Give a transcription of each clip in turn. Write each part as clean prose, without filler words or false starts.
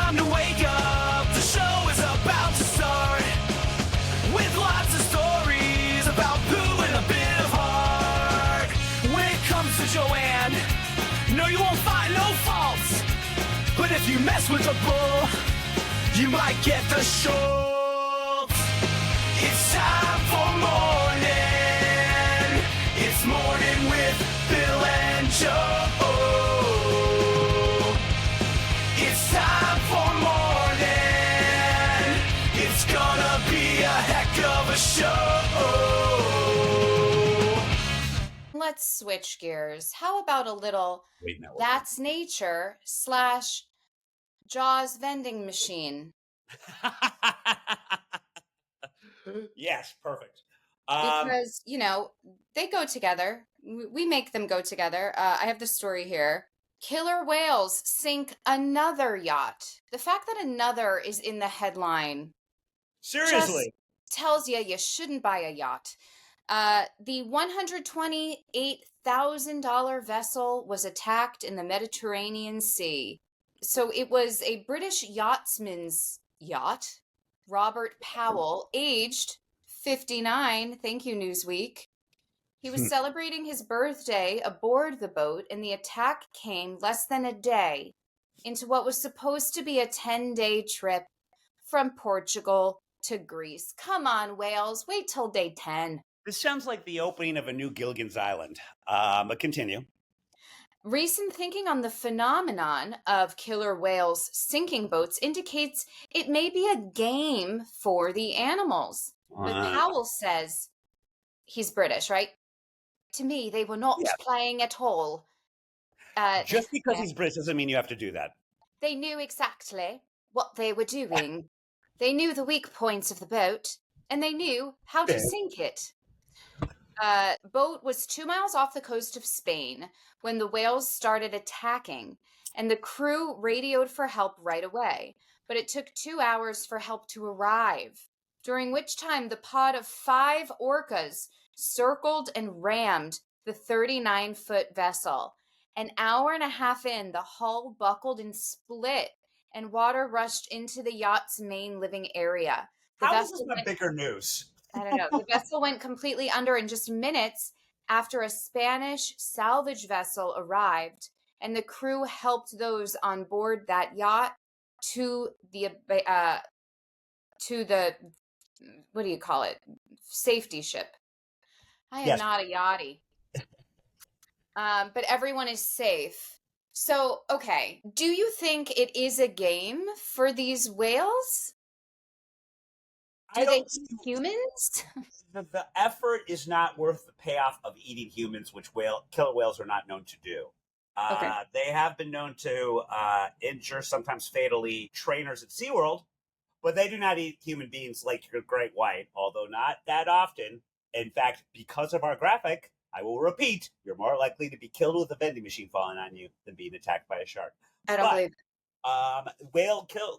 time to wake up. The show is about to start. With lots of stories about poo and a bit of heart. When it comes to Joanne, no, you won't find no faults. But if you mess with a bull, you might get the shorts. It's time for Mornin. It's Morning with Bill and Joe. It's time for Mornin. It's gonna be a heck of a show. Let's switch gears. How about a little That's Nature / Jaws vending machine? Yes, perfect. Because, they go together. We make them go together. I have the story here. Killer whales sink another yacht. The fact that another is in the headline Seriously. just tells you shouldn't buy a yacht. The $128,000 vessel was attacked in the Mediterranean Sea. So it was a British yachtsman's yacht, Robert Powell, aged 59. Thank you, Newsweek. He was celebrating his birthday aboard the boat, and the attack came less than a day into what was supposed to be a 10-day trip from Portugal to Greece. Come on, whales, wait till day 10. This sounds like the opening of a new Gilligan's Island. But continue. Recent thinking on the phenomenon of killer whales sinking boats indicates it may be a game for the animals. But Powell says, he's British, right? To me, they were not playing at all. Just because he's British doesn't mean you have to do that. They knew exactly what they were doing. They knew the weak points of the boat, and they knew how to sink it. Boat was 2 miles off the coast of Spain when the whales started attacking, and the crew radioed for help right away. But it took 2 hours for help to arrive, during which time the pod of 5 orcas circled and rammed the 39-foot vessel. An hour and a half in, the hull buckled and split, and water rushed into the yacht's main living area. How is this not bigger news? I don't know. The vessel went completely under in just minutes after a Spanish salvage vessel arrived, and the crew helped those on board that yacht to the what do you call it? Safety ship. I am not a yachty. But everyone is safe. So, okay. Do you think it is a game for these whales? Do they eat humans? The effort is not worth the payoff of eating humans, which killer whales are not known to do. They have been known to injure, sometimes fatally, trainers at SeaWorld, but they do not eat human beings like your great white, although not that often. In fact, because of our graphic, I will repeat, you're more likely to be killed with a vending machine falling on you than being attacked by a shark. I don't believe it.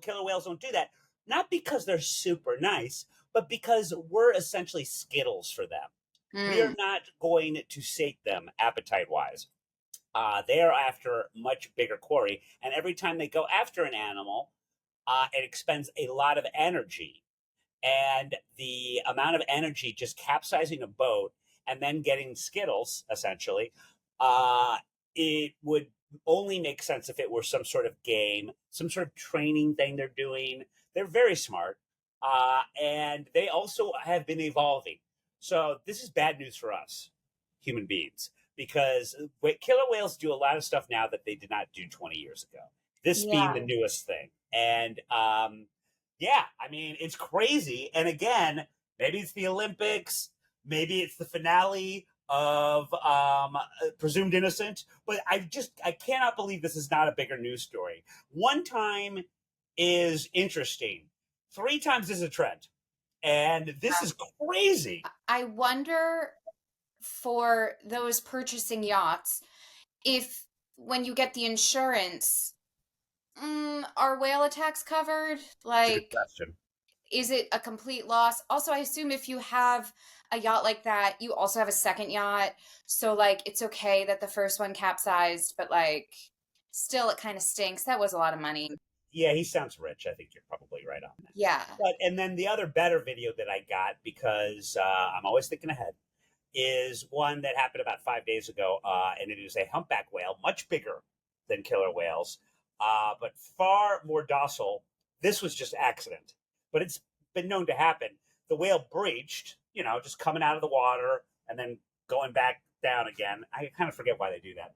Killer whales don't do that. Not because they're super nice, but because we're essentially Skittles for them. We are not going to sate them appetite-wise. They are after much bigger quarry, and every time they go after an animal, it expends a lot of energy. And the amount of energy just capsizing a boat and then getting Skittles, essentially, it would only make sense if it were some sort of game, some sort of training thing they're doing. They're very smart, and they also have been evolving. So this is bad news for us, human beings, because killer whales do a lot of stuff now that they did not do 20 years ago, this being the newest thing. And I mean, it's crazy. And again, maybe it's the Olympics, maybe it's the finale of Presumed Innocent, but I cannot believe this is not a bigger news story. One time is interesting. 3 times is a trend. And this is crazy. I wonder, for those purchasing yachts, if when you get the insurance, are whale attacks covered? Like, is it a complete loss? Also, I assume if you have a yacht like that, you also have a second yacht. So, like, it's okay that the first one capsized, but, like, still it kind of stinks. That was a lot of money. Yeah, he sounds rich. I think you're probably right on that. Yeah. And then the other better video that I got, because I'm always thinking ahead, is one that happened about 5 days ago, and it is a humpback whale, much bigger than killer whales, but far more docile. This was just accident, but it's been known to happen. The whale breached, just coming out of the water and then going back down again. I kind of forget why they do that.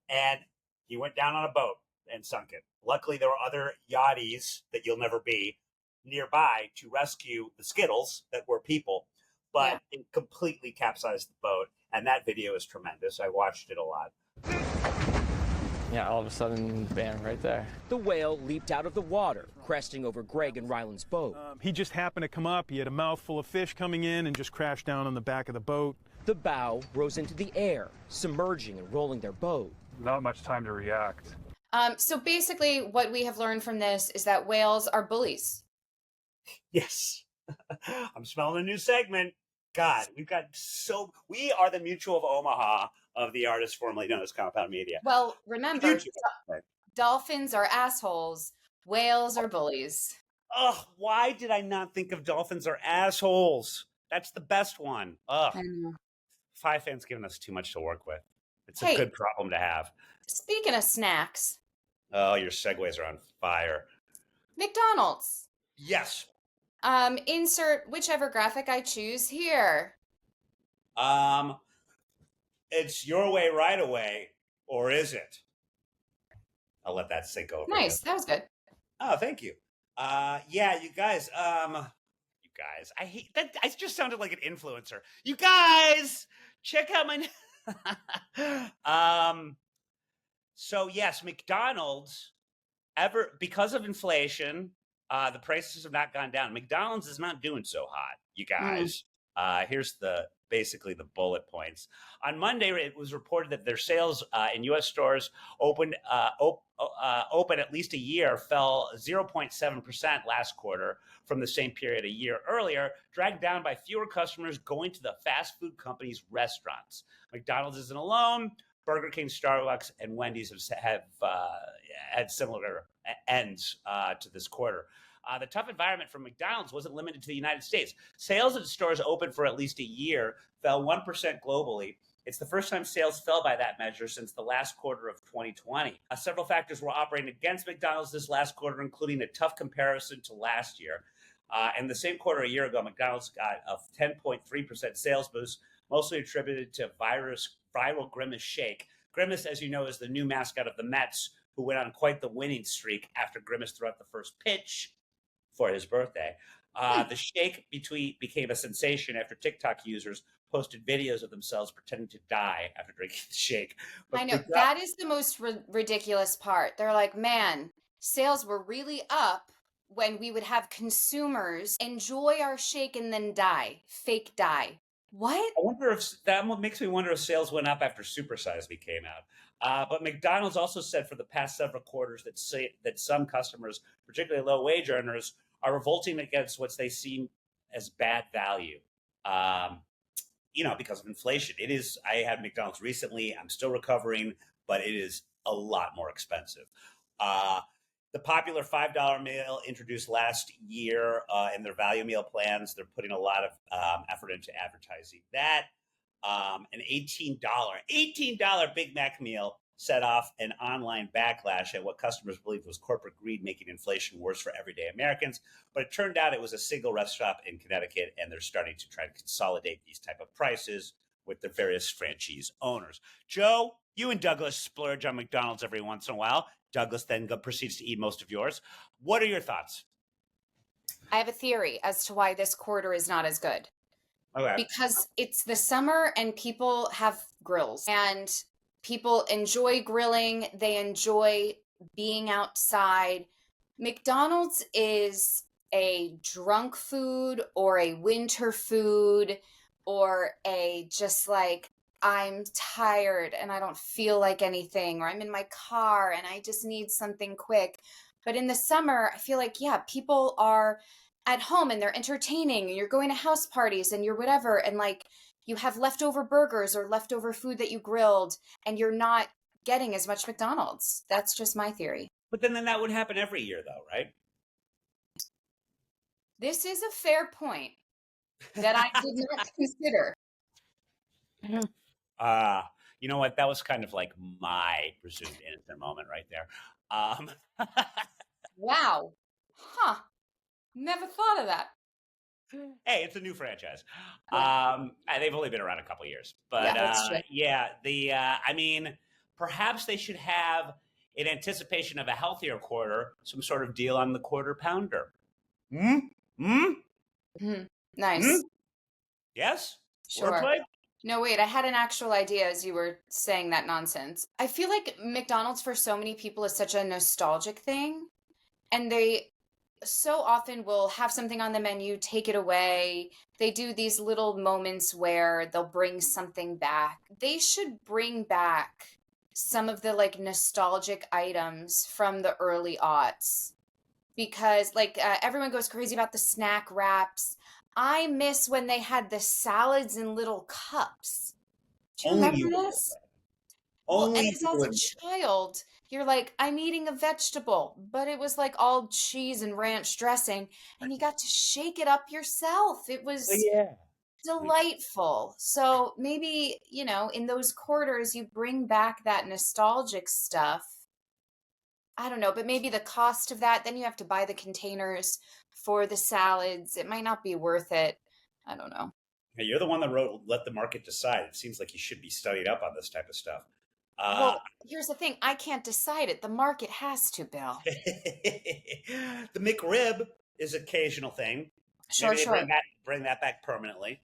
And he went down on a boat and sunk it. Luckily, there were other yachties that you'll never be nearby to rescue the Skittles that were people, but it completely capsized the boat. And that video is tremendous. I watched it a lot. Yeah, all of a sudden, bam, right there. The whale leaped out of the water, cresting over Greg and Ryland's boat. He just happened to come up. He had a mouthful of fish coming in and just crashed down on the back of the boat. The bow rose into the air, submerging and rolling their boat. Not much time to react. So basically what we have learned from this is that whales are bullies. Yes. I'm smelling a new segment. God, we are the Mutual of Omaha of the artist formerly known as Compound Media. Well, remember, Mutual. dolphins are assholes. Whales are bullies. Ugh, why did I not think of dolphins are assholes? That's the best one. Ugh. I know. Five fans giving us too much to work with. It's a Hey. good problem to have. Speaking of snacks, Oh, your segues are on fire. McDonald's. Yes. Insert whichever graphic I choose here. It's your way right away, or is it? I'll let that sink over. Nice. That was good. Oh, thank you. Yeah, you guys, I hate that. I just sounded like an influencer. You guys, check out my, so yes, McDonald's because of inflation, the prices have not gone down. McDonald's is not doing so hot, you guys. Here's basically the bullet points. On Monday, it was reported that their sales in U.S. stores open at least a year fell 0.7% last quarter from the same period a year earlier, dragged down by fewer customers going to the fast food companies' restaurants. McDonald's isn't alone. Burger King, Starbucks, and Wendy's have had similar ends to this quarter. The tough environment for McDonald's wasn't limited to the United States. Sales at stores open for at least a year fell 1% globally. It's the first time sales fell by that measure since the last quarter of 2020. Several factors were operating against McDonald's this last quarter, including a tough comparison to last year. And the same quarter a year ago, McDonald's got a 10.3% sales boost, mostly attributed to viral Grimace Shake. Grimace, as you know, is the new mascot of the Mets, who went on quite the winning streak after Grimace threw out the first pitch for his birthday. The shake became a sensation after TikTok users posted videos of themselves pretending to die after drinking the shake. But I know. That is the most ridiculous part. They're like, man, sales were really up when we would have consumers enjoy our shake and then die. Fake die. What? I wonder if that makes me wonder if sales went up after Super Size Me came out. But McDonald's also said for the past several quarters that some customers, particularly low-wage earners, are revolting against what they see as bad value. Because of inflation. It is. I had McDonald's recently. I'm still recovering, but it is a lot more expensive. The popular $5 meal introduced last year in their value meal plans. They're putting a lot of effort into advertising that. An $18 Big Mac meal set off an online backlash at what customers believed was corporate greed making inflation worse for everyday Americans. But it turned out it was a single restaurant in Connecticut, and they're starting to try to consolidate these type of prices with their various franchise owners. Joe, you and Douglas splurge on McDonald's every once in a while. Douglas then proceeds to eat most of yours. What are your thoughts? I have a theory as to why this quarter is not as good. Okay. Because it's the summer and people have grills and people enjoy grilling. They enjoy being outside. McDonald's is a drunk food or a winter food or a just like, I'm tired and I don't feel like anything, or I'm in my car and I just need something quick. But in the summer, I feel like, people are at home and they're entertaining and you're going to house parties and you're whatever. And like you have leftover burgers or leftover food that you grilled and you're not getting as much McDonald's. That's just my theory. But then that would happen every year, though, right? This is a fair point that I did not consider. You know what? That was kind of like my presumed innocent moment right there. Um, Wow. Huh. Never thought of that. hey, it's a new franchise. Yeah. They've only been around a couple years, but Yeah, that's true. I mean, perhaps they should have, in anticipation of a healthier quarter, some sort of deal on the quarter pounder. Hmm. Hmm. Nice. Hmm? Yes. Sure. Wordplay? No, wait, I had an actual idea as you were saying that nonsense. I feel like McDonald's for so many people is such a nostalgic thing, and they so often will have something on the menu, take it away. They do these little moments where they'll bring something back. They should bring back some of the like nostalgic items from the early aughts because everyone goes crazy about the snack wraps. I miss when they had the salads in little cups. Do you Only remember you would this? miss that. Well, Only as you a would. child, you're like, I'm eating a vegetable, but it was like all cheese and ranch dressing, and you got to shake it up yourself. It Oh, was yeah. delightful. So maybe, in those quarters, you bring back that nostalgic stuff. I don't know, but maybe the cost of that, then you have to buy the containers for the salads. It might not be worth it. I don't know. Hey, you're the one that wrote "Let the Market Decide." It seems like you should be studied up on this type of stuff. Well, here's the thing. I can't decide it. The market has to, Bill. The McRib is an occasional thing. Sure, Maybe they sure. bring that back permanently.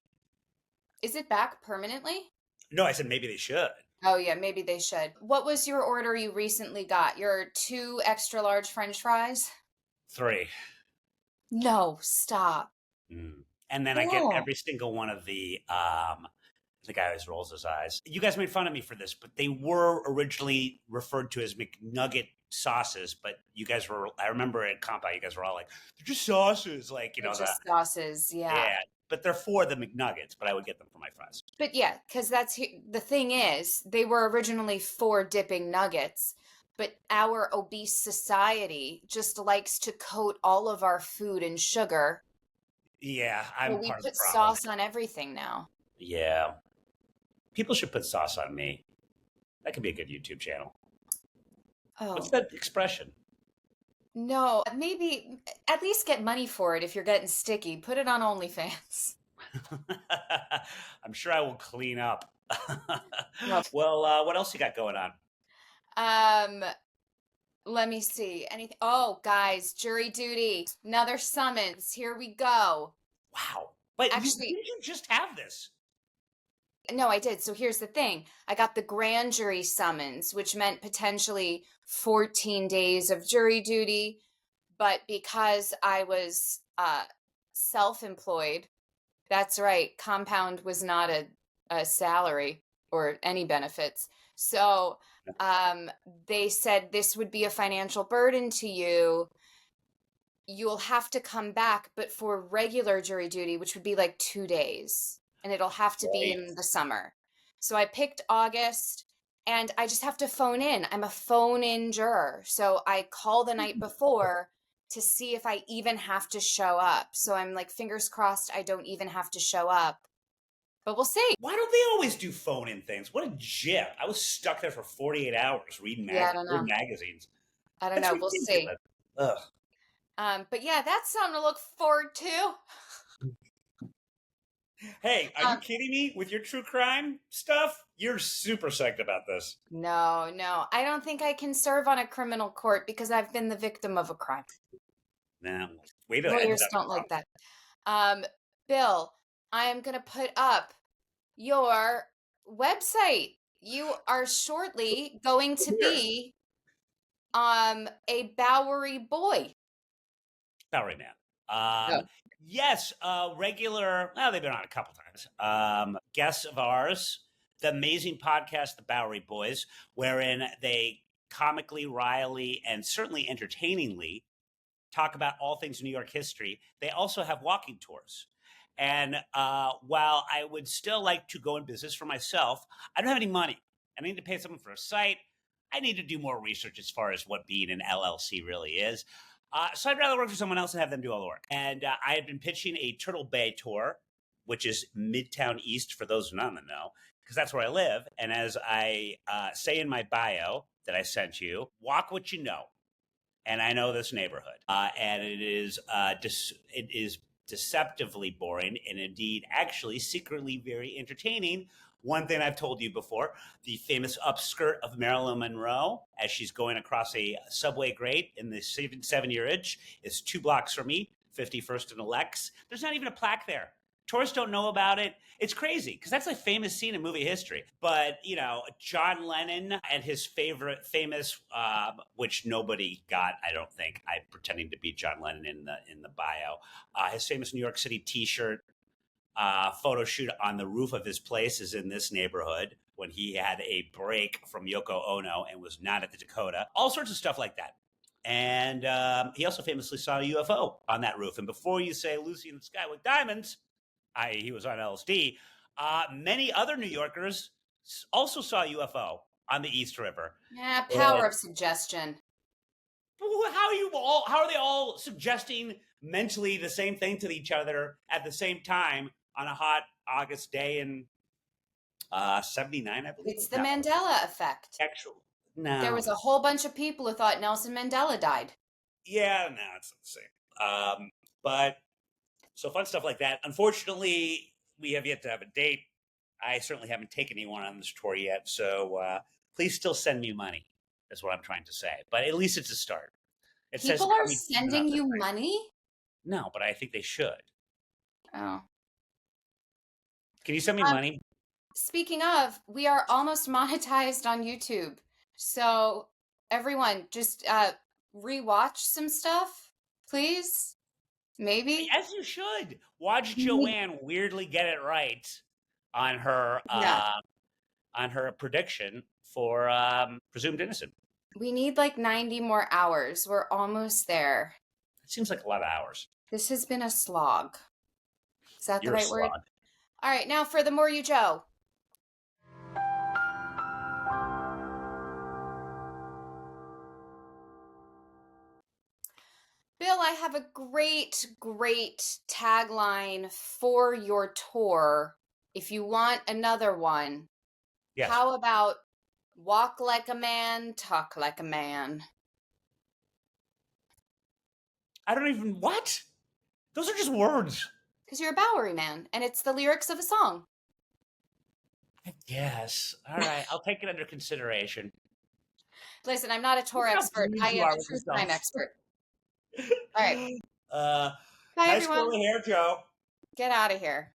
Is it back permanently? No, I said maybe they should. Oh, yeah, maybe they should. What was your order you recently got? Your 2 extra large French fries? 3. No, stop. And then I get Bill. every single one of the guy always rolls his eyes. You guys made fun of me for this, but they were originally referred to as McNugget sauces. But you guys were, I remember at Compound, you guys were all like, they're just sauces. Like, They're just sauces, yeah. yeah. But they're for the McNuggets, but I would get them for my fries. But yeah, because the thing is, they were originally for dipping nuggets, but our obese society just likes to coat all of our food in sugar. Yeah, So I'm we part of the put problem. sauce on everything now. Yeah. People should put sauce on me. That could be a good YouTube channel. Oh. What's that expression? No, maybe at least get money for it if you're getting sticky. Put it on OnlyFans. I'm sure I will clean up. Well, what else you got going on? let me see. Anything? Oh, guys, jury duty. Another summons. Here we go. Wow. But Actually, didn't you just have this? no, I did. So here's the thing. I got the grand jury summons, which meant potentially 14 days of jury duty. But because I was self-employed, that's right, Compound was not a salary or any benefits. So they said this would be a financial burden to you. You'll have to come back, but for regular jury duty, which would be like 2 days, and it'll have to be in the summer. So I picked August, and I just have to phone in. I'm a phone-in juror. So I call the night before to see if I even have to show up. So I'm like, fingers crossed I don't even have to show up. But we'll see. Why don't they always do phone-in things? What a jip. I was stuck there for 48 hours reading Yeah, I don't know. magazines. I don't know. We'll see. Ugh. But yeah, that's something to look forward to. Hey, are you kidding me with your true crime stuff? You're super psyched about this. No, I don't think I can serve on a criminal court because I've been the victim of a crime. Nah, wait till Lawyers don't like that. Bill, I am going to put up your website. You are shortly going to be a Bowery boy. Bowery man. Yes, regular, well, they've been on a couple times. Guests of ours, the amazing podcast, The Bowery Boys, wherein they comically, wryly, and certainly entertainingly talk about all things New York history. They also have walking tours. And while I would still like to go in business for myself, I don't have any money. I need to pay someone for a site. I need to do more research as far as what being an LLC really is. So I'd rather work for someone else and have them do all the work. And I had been pitching a Turtle Bay tour, which is Midtown East for those who don't know, because that's where I live. And as I say in my bio that I sent you, walk what you know. And I know this neighborhood. And it is deceptively boring and indeed actually secretly very entertaining. One thing I've told you before, the famous upskirt of Marilyn Monroe as she's going across a subway grate in the 7-year itch is 2 blocks from me, 51st and Lex. There's not even a plaque there. Tourists don't know about it. It's crazy because that's a famous scene in movie history. But, you know, John Lennon and his famous, which nobody got, I don't think. I'm pretending to be John Lennon in the bio. His famous New York City T-shirt photo shoot on the roof of his place is in this neighborhood when he had a break from Yoko Ono and was not at the Dakota. All sorts of stuff like that. And he also famously saw a UFO on that roof. And before you say Lucy in the Sky with Diamonds, he was on LSD. Many other New Yorkers also saw a UFO on the East River. Yeah, power of suggestion. How are they all suggesting mentally the same thing to each other at the same time on a hot August day in 79, I believe? It's the Mandela effect. Actually, no. There was a whole bunch of people who thought Nelson Mandela died. Yeah, no, it's not the same. But so fun stuff like that. Unfortunately, we have yet to have a date. I certainly haven't taken anyone on this tour yet. So please still send me money. That's what I'm trying to say. But at least it's a start. People are sending you money? No, but I think they should. Oh. Can you send me money? Speaking of, we are almost monetized on YouTube. So everyone, just rewatch some stuff, please. Maybe. As you should. Watch Joanne weirdly get it right on her prediction for presumed innocent. We need like 90 more hours. We're almost there. It seems like a lot of hours. This has been a slog. Is that You're the right word? All right, now for the More You Joe. Bill, I have a great tagline for your tour. If you want another one, yes. How about walk like a man, talk like a man? I don't even, what? Those are just words. Because you're a Bowery man, and it's the lyrics of a song. Yes. All right, I'll take it under consideration. Listen, I'm not a tour expert. I am a true crime expert. All right. Bye, Bye, nice everyone. curly hair, Joe. Get out of here.